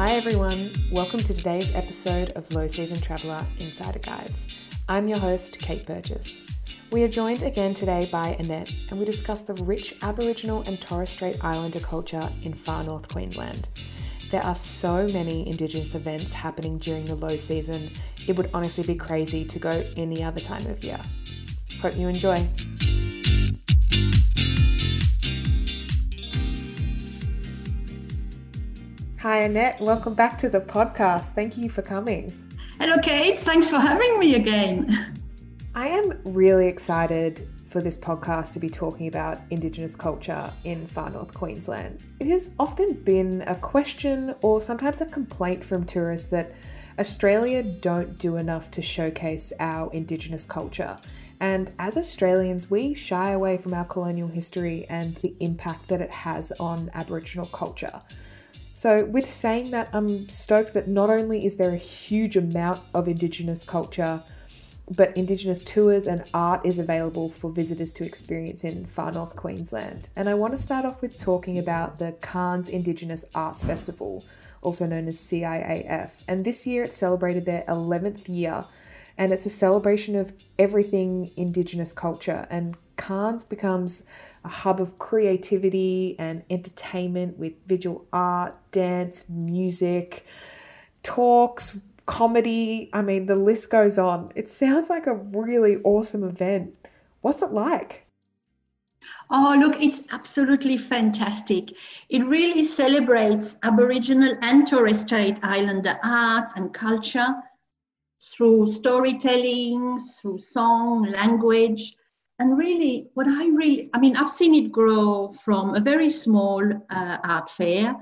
Hi everyone, welcome to today's episode of Low Season Traveller Insider Guides. I'm your host, Kate Burgess. We are joined again today by Annette, and we discuss the rich Aboriginal and Torres Strait Islander culture in far North Queensland. There are so many Indigenous events happening during the low season, it would honestly be crazy to go any other time of year. Hope you enjoy. Hi Annette, welcome back to the podcast. Thank you for coming. Hello Kate, thanks for having me again. I am really excited for this podcast to be talking about Indigenous culture in far North Queensland. It has often been a question or sometimes a complaint from tourists that Australia don't do enough to showcase our Indigenous culture. And as Australians, we shy away from our colonial history and the impact that it has on Aboriginal culture. So with saying that, I'm stoked that not only is there a huge amount of Indigenous culture, but Indigenous tours and art is available for visitors to experience in far North Queensland. And I want to start off with talking about the Cairns Indigenous Arts Festival, also known as CIAF. And this year it celebrated their 11th year, and it's a celebration of everything Indigenous culture. And Cairns becomes a hub of creativity and entertainment with visual art, dance, music, talks, comedy. I mean, the list goes on. It sounds like a really awesome event. What's it like? Oh, look, it's absolutely fantastic. It really celebrates Aboriginal and Torres Strait Islander art and culture through storytelling, through song, language. And really, I've seen it grow from a very small art fair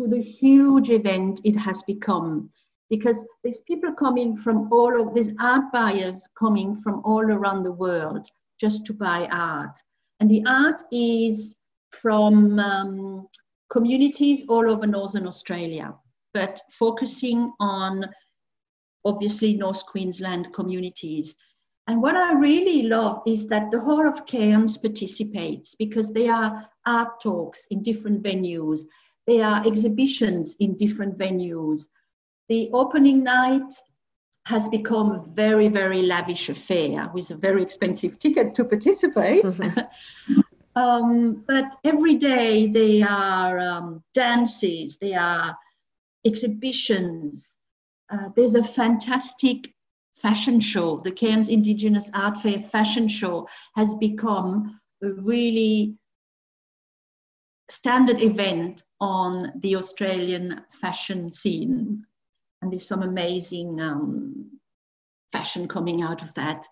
to the huge event it has become. Because there's people coming from these art buyers coming from all around the world just to buy art. And the art is from communities all over Northern Australia, but focusing on, obviously, North Queensland communities. And what I really love is that the whole of Cairns participates, because there are art talks in different venues. There are exhibitions in different venues. The opening night has become a very, very lavish affair with a very expensive ticket to participate. But every day there are dances, there are exhibitions. There's a fantastic fashion show. The Cairns Indigenous Art Fair fashion show has become a really standard event on the Australian fashion scene. And there's some amazing fashion coming out of that.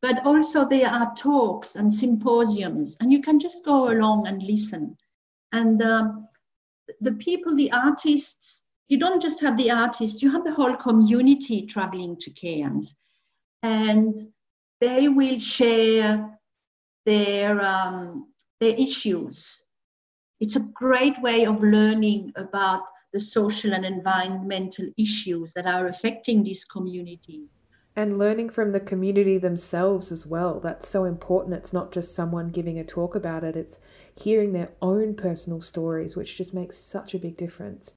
But also there are talks and symposiums, and you can just go along and listen. And the people, the artists, you don't just have the artists, you have the whole community traveling to Cairns. And they will share their issues. It's a great way of learning about the social and environmental issues that are affecting these communities. And learning from the community themselves as well. That's so important. It's not just someone giving a talk about it, it's hearing their own personal stories, which just makes such a big difference.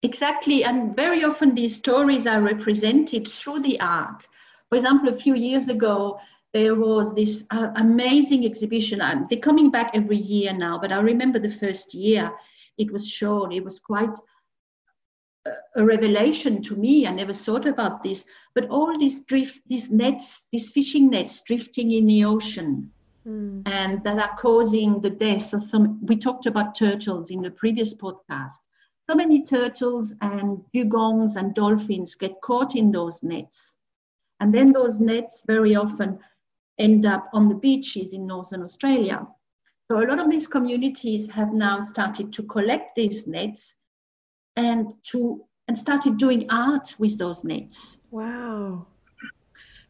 Exactly, and very often these stories are represented through the art. For example, a few years ago, there was this amazing exhibition. They're coming back every year now, but I remember the first year it was shown. It was quite a revelation to me. I never thought about this, but all these nets, these fishing nets drifting in the ocean, and that are causing the deaths of some. We talked about turtles in the previous podcast. So many turtles and dugongs and dolphins get caught in those nets. And then those nets very often end up on the beaches in Northern Australia. So a lot of these communities have now started to collect these nets and started doing art with those nets. Wow.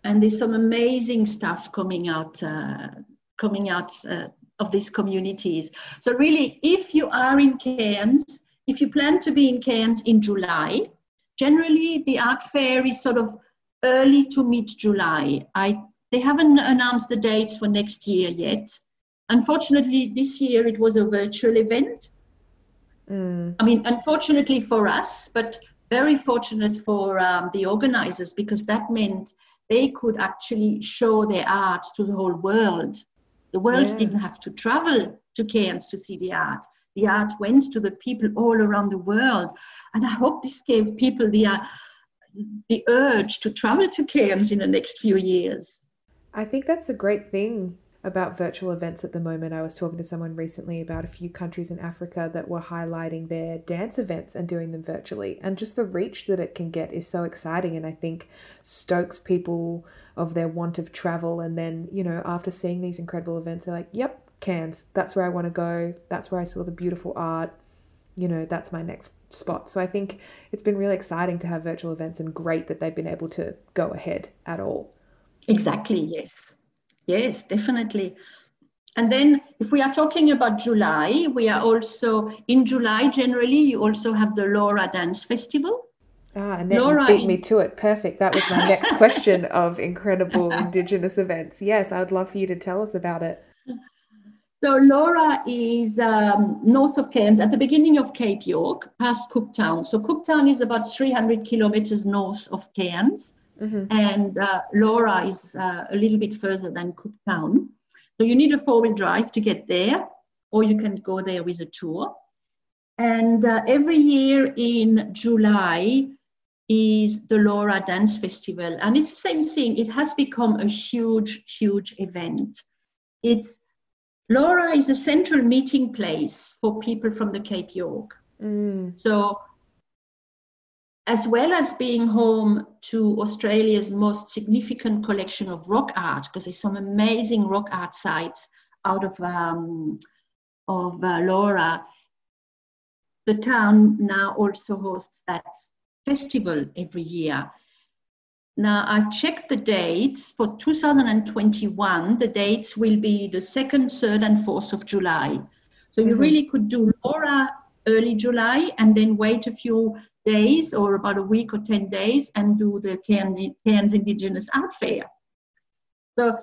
And there's some amazing stuff coming out of these communities. So really, if you are in Cairns, if you plan to be in Cairns in July, generally the art fair is sort of early to mid-July. They haven't announced the dates for next year yet. Unfortunately, this year it was a virtual event. I mean, unfortunately for us, but very fortunate for the organizers, because that meant they could actually show their art to the whole world. The world Yeah. didn't have to travel to Cairns to see the art. The art went to the people all around the world. And I hope this gave people the urge to travel to Cairns in the next few years. I think that's a great thing about virtual events at the moment. I was talking to someone recently about a few countries in Africa that were highlighting their dance events and doing them virtually. And just the reach that it can get is so exciting. And I think stokes people of their want of travel. And then, after seeing these incredible events, they're like, yep, Cairns, that's where I want to go. That's where I saw the beautiful art. That's my next spot. So I think it's been really exciting to have virtual events and great that they've been able to go ahead at all. Exactly, yes. Yes, definitely. And then if we are talking about July, we are also in July, generally, you also have the Laura Dance Festival. Annette, you beat me to it. Perfect. That was my next question of incredible Indigenous events. Yes, I would love for you to tell us about it. So Laura is north of Cairns, at the beginning of Cape York, past Cooktown. So Cooktown is about 300 kilometers north of Cairns. Mm-hmm. And Laura is a little bit further than Cooktown. So you need a four-wheel drive to get there, or you can go there with a tour. And every year in July is the Laura Dance Festival. And it's the same thing. It has become a huge, huge event. Laura is a central meeting place for people from the Cape York. So as well as being home to Australia's most significant collection of rock art, because there's some amazing rock art sites out of Laura, the town now also hosts that festival every year. Now, I checked the dates for 2021. The dates will be the 2nd, 3rd, and 4th of July. So you really could do Laura early July and then wait a few days or about a week or 10 days and do the Cairns Indigenous Art Fair. So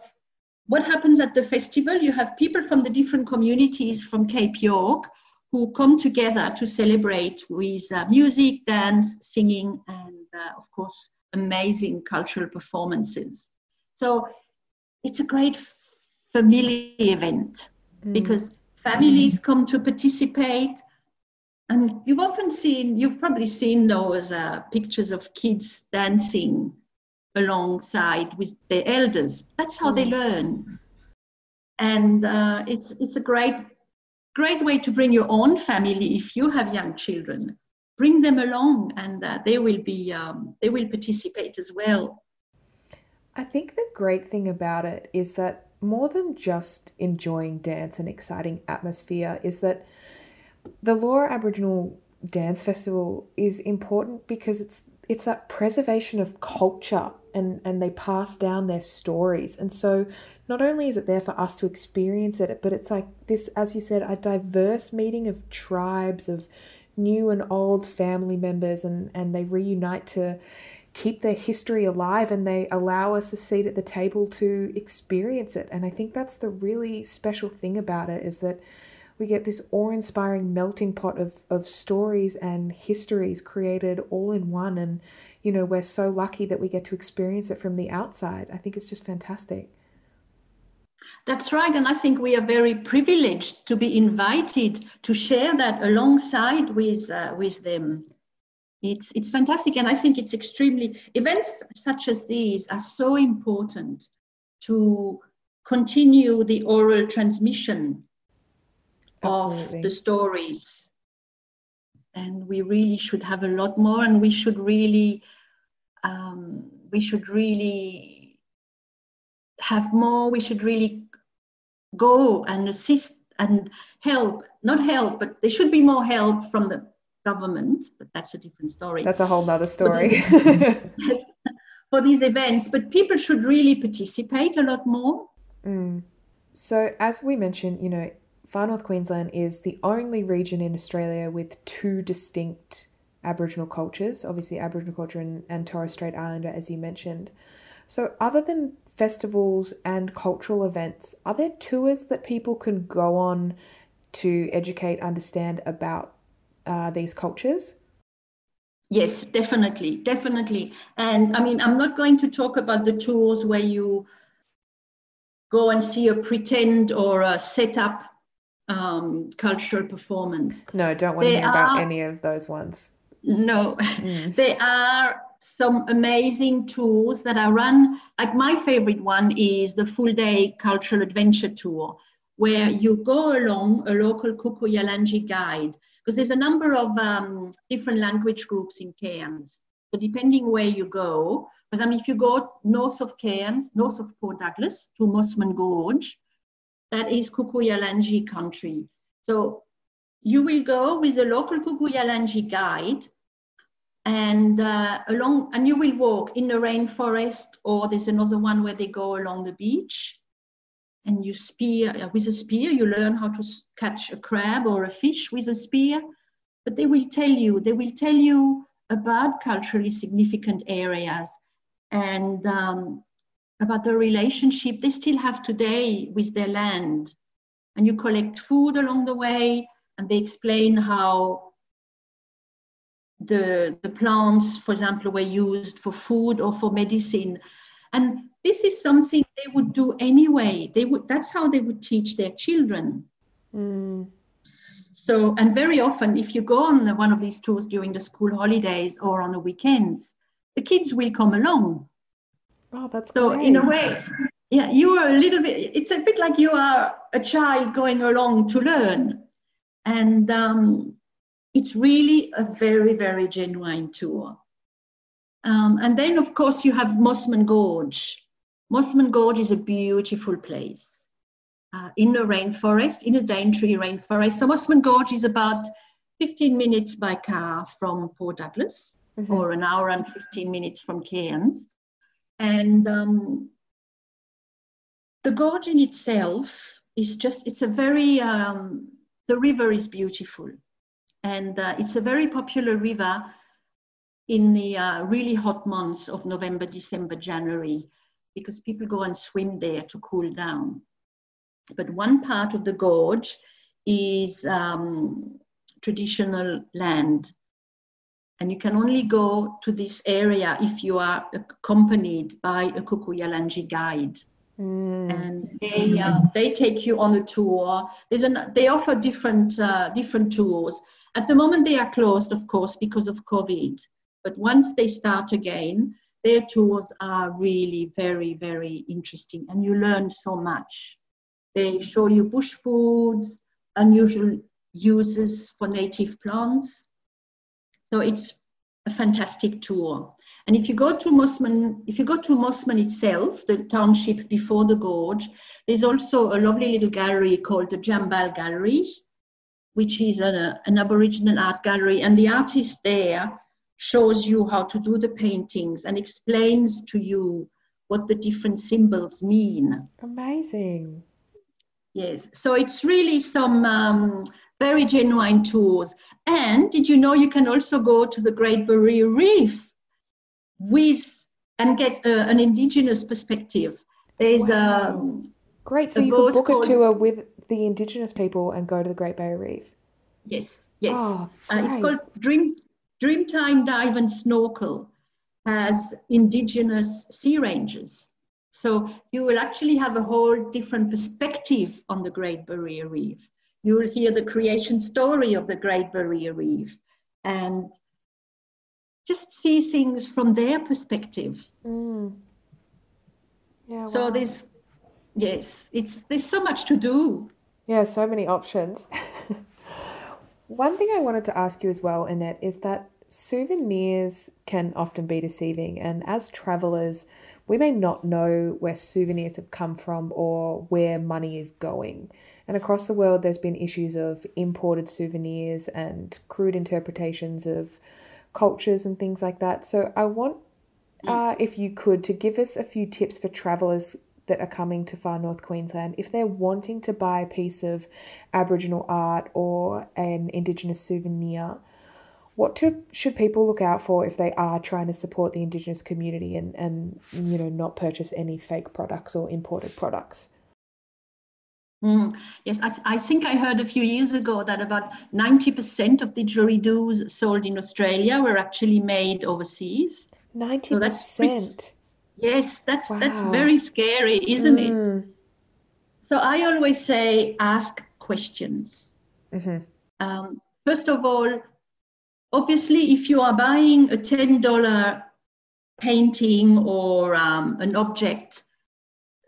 what happens at the festival? You have people from the different communities from Cape York who come together to celebrate with music, dance, singing, and of course, amazing cultural performances. So it's a great family event because families come to participate. And you've probably seen those pictures of kids dancing alongside with their elders. That's how they learn. And it's a great way to bring your own family if you have young children. Bring them along, and they will participate as well. I think the great thing about it is that more than just enjoying dance and exciting atmosphere is that the Laura Aboriginal Dance Festival is important because it's that preservation of culture and they pass down their stories. And so not only is it there for us to experience it, but it's like this, as you said, a diverse meeting of tribes, of new and old family members, and they reunite to keep their history alive, and they allow us a seat at the table to experience it. And I think that's the really special thing about it, is that we get this awe-inspiring melting pot of stories and histories created all in one. And, we're so lucky that we get to experience it from the outside. I think it's just fantastic. That's right. And I think we are very privileged to be invited to share that alongside with them. It's fantastic. And I think events such as these are so important to continue the oral transmission Absolutely. of the stories. And we really should have a lot more, and we should really have more. We should really go and assist and help, not help, but there should be more help from the government, but that's a different story. That's a whole nother story. For these events, but people should really participate a lot more. So as we mentioned, Far North Queensland is the only region in Australia with two distinct Aboriginal cultures, obviously Aboriginal culture and Torres Strait Islander, as you mentioned. So other than festivals and cultural events, are there tours that people can go on to educate, understand about these cultures? Yes, definitely. And I mean, I'm not going to talk about the tours where you go and see a pretend or a set up cultural performance. No, don't want to hear about any of those ones. No, there are some amazing tours that are run. Like my favorite one is the full day cultural adventure tour, where you go along a local Kuku Yalanji guide, because there's a number of different language groups in Cairns. So depending where you go, for example, if you go north of Cairns, north of Port Douglas to Mossman Gorge, that is Kuku Yalanji country. So you will go with a local Kuku Yalanji guide and and you will walk in the rainforest, or there's another one where they go along the beach and you spear with a spear. You learn how to catch a crab or a fish with a spear, but they will tell you about culturally significant areas and about the relationship they still have today with their land. And you collect food along the way, and they explain how the plants, for example, were used for food or for medicine. And this is something they would do anyway. That's how they would teach their children. So, and very often, if you go on one of these tours during the school holidays or on the weekends, the kids will come along. Oh, that's so great. In a way, yeah, you are a little bit, it's a bit like you are a child going along to learn. And it's really a very, very genuine tour. And then, of course, you have Mossman Gorge. Mossman Gorge is a beautiful place in the rainforest, in a Daintree rainforest. So Mossman Gorge is about 15 minutes by car from Port Douglas, or an hour and 15 minutes from Cairns. And the gorge in itself is just, it's a very, the river is beautiful. And it's a very popular river in the really hot months of November, December, January, because people go and swim there to cool down. But one part of the gorge is traditional land. And you can only go to this area if you are accompanied by a Kuku Yalanji guide. And they take you on a tour. They offer different tours. At the moment, they are closed, of course, because of COVID. But once they start again, their tours are really very, very interesting. And you learn so much. They show you bush foods, unusual uses for native plants. So it's a fantastic tour. And if you go to Mossman itself, the township before the gorge, there's also a lovely little gallery called the Jambal Gallery, which is an Aboriginal art gallery. And the artist there shows you how to do the paintings and explains to you what the different symbols mean. Amazing. Yes, so it's really some very genuine tours. And did you know you can also go to the Great Barrier Reef and get an Indigenous perspective? There's great. So you could book a tour with the Indigenous people and go to the Great Barrier Reef. Yes. Oh, it's called Dreamtime Dive and Snorkel. Has Indigenous sea rangers. So you will actually have a whole different perspective on the Great Barrier Reef. You will hear the creation story of the Great Barrier Reef and just see things from their perspective. Yeah. So wow. there's so much to do. Yeah, so many options. One thing I wanted to ask you as well, Annette, is that souvenirs can often be deceiving, and as travellers, we may not know where souvenirs have come from or where money is going. And across the world, there's been issues of imported souvenirs and crude interpretations of cultures and things like that. So I want, if you could, to give us a few tips for travellers that are coming to far North Queensland, if they're wanting to buy a piece of Aboriginal art or an Indigenous souvenir. What should people look out for if they are trying to support the Indigenous community and not purchase any fake products or imported products? Yes, I think I heard a few years ago that about 90% of didgeridoos sold in Australia were actually made overseas. 90%. Yes, that's Wow. very scary, isn't it? So I always say, ask questions. First of all, obviously, if you are buying a $10 painting or an object,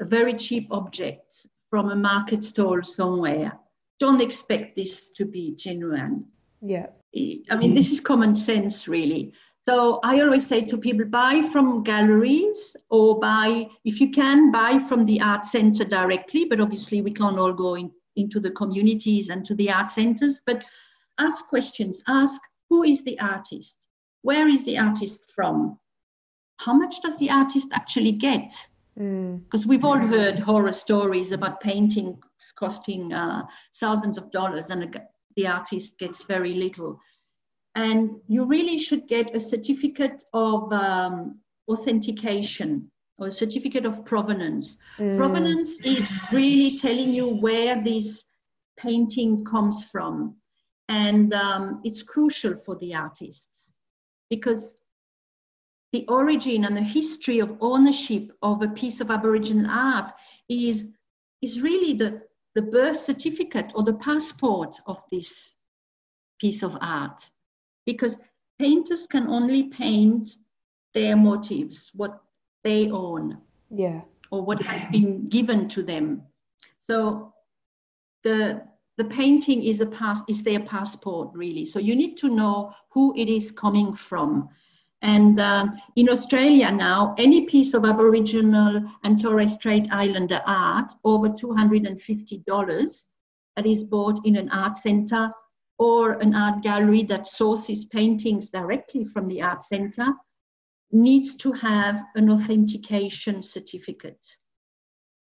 a very cheap object from a market stall somewhere, don't expect this to be genuine. Yeah. I mean, this is common sense, really. So I always say to people, buy from galleries or if you can, buy from the art center directly, but obviously we can't all go into the communities and to the art centers, but ask questions. Ask, who is the artist? Where is the artist from? How much does the artist actually get? Because we've all heard horror stories about paintings costing thousands of dollars and the artist gets very little. And you really should get a certificate of authentication or a certificate of provenance. Provenance is really telling you where this painting comes from. And it's crucial for the artists because the origin and the history of ownership of a piece of Aboriginal art is really the birth certificate or the passport of this piece of art. Because painters can only paint their motifs, what they own, or what has been given to them. So the painting is their passport, really. So you need to know who it is coming from. And in Australia now, any piece of Aboriginal and Torres Strait Islander art over $250 that is bought in an art centre or an art gallery that sources paintings directly from the art centre needs to have an authentication certificate.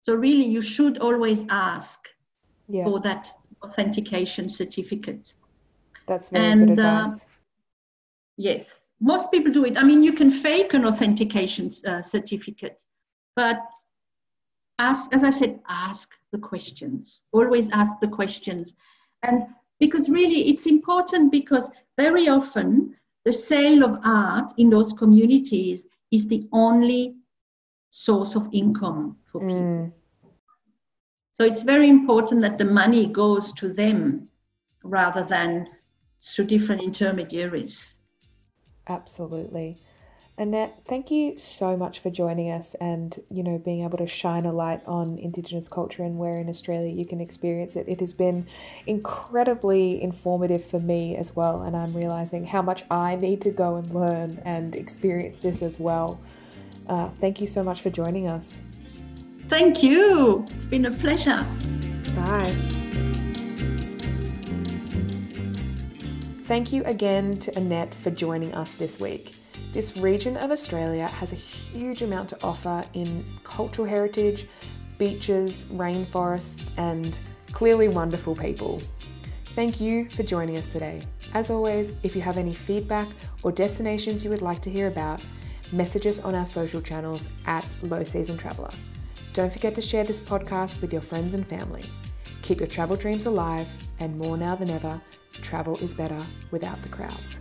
So really, you should always ask for that authentication certificate. That's very good advice. Yes, most people do it. I mean, you can fake an authentication certificate, but as I said, ask the questions. Always ask the questions. And because really it's important because very often the sale of art in those communities is the only source of income for people. So it's very important that the money goes to them rather than through different intermediaries. Absolutely. Annette, thank you so much for joining us and, being able to shine a light on Indigenous culture and where in Australia you can experience it. It has been incredibly informative for me as well, and I'm realizing how much I need to go and learn and experience this as well. Thank you so much for joining us. Thank you. It's been a pleasure. Bye. Thank you again to Annette for joining us this week. This region of Australia has a huge amount to offer in cultural heritage, beaches, rainforests, and clearly wonderful people. Thank you for joining us today. As always, if you have any feedback or destinations you would like to hear about, message us on our social channels at Low Season Traveller. Don't forget to share this podcast with your friends and family. Keep your travel dreams alive, and more now than ever, travel is better without the crowds.